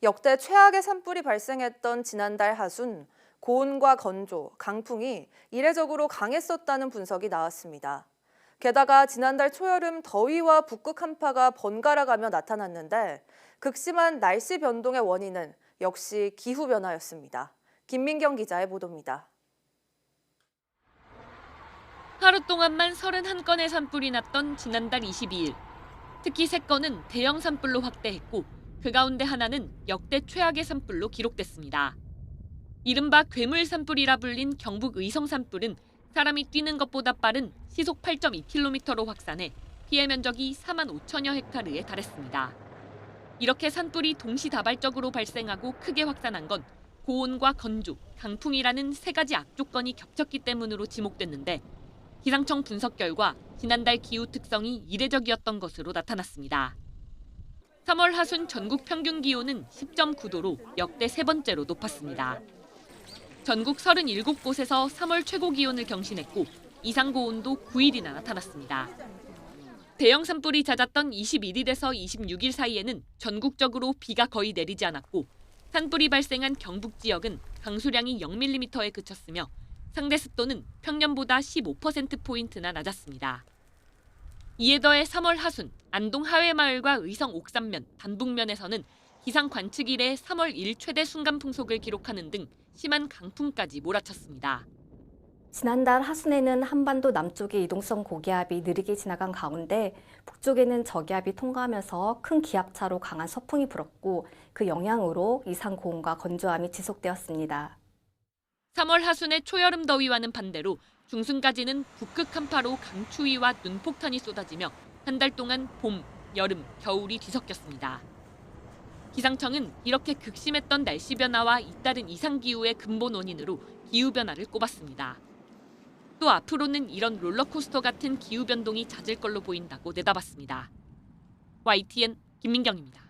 역대 최악의 산불이 발생했던 지난달 하순, 고온과 건조, 강풍이 이례적으로 강했었다는 분석이 나왔습니다. 게다가 지난달 초여름 더위와 북극 한파가 번갈아 가며 나타났는데 극심한 날씨 변동의 원인은 역시 기후변화였습니다. 김민경 기자의 보도입니다. 하루 동안만 31건의 산불이 났던 지난달 22일. 특히 3건은 대형 산불로 확대했고 그 가운데 하나는 역대 최악의 산불로 기록됐습니다. 이른바 괴물 산불이라 불린 경북 의성 산불은 사람이 뛰는 것보다 빠른 시속 8.2km로 확산해 피해 면적이 4만 5천여 헥타르에 달했습니다. 이렇게 산불이 동시다발적으로 발생하고 크게 확산한 건 고온과 건조, 강풍이라는 3가지 악조건이 겹쳤기 때문으로 지목됐는데 기상청 분석 결과 지난달 기후 특성이 이례적이었던 것으로 나타났습니다. 3월 하순 전국 평균 기온은 10.9도로 역대 3번째로 높았습니다. 전국 37곳에서 3월 최고 기온을 경신했고 이상 고온도 9일이나 나타났습니다. 대형 산불이 잦았던 21일에서 26일 사이에는 전국적으로 비가 거의 내리지 않았고 산불이 발생한 경북 지역은 강수량이 0mm에 그쳤으며 상대 습도는 평년보다 15%포인트나 낮았습니다. 이에 더해 3월 하순, 안동 하회마을과 의성 옥산면, 단북면에서는 기상 관측 이래 3월 1 최대 순간 풍속을 기록하는 등 심한 강풍까지 몰아쳤습니다. 지난달 하순에는 한반도 남쪽의 이동성 고기압이 느리게 지나간 가운데 북쪽에는 저기압이 통과하면서 큰 기압차로 강한 서풍이 불었고 그 영향으로 이상 고온과 건조함이 지속되었습니다. 3월 하순의 초여름 더위와는 반대로 중순까지는 북극 한파로 강추위와 눈폭탄이 쏟아지며 한 달 동안 봄, 여름, 겨울이 뒤섞였습니다. 기상청은 이렇게 극심했던 날씨 변화와 잇따른 이상기후의 근본 원인으로 기후변화를 꼽았습니다. 또 앞으로는 이런 롤러코스터 같은 기후변동이 잦을 걸로 보인다고 내다봤습니다. YTN 김민경입니다.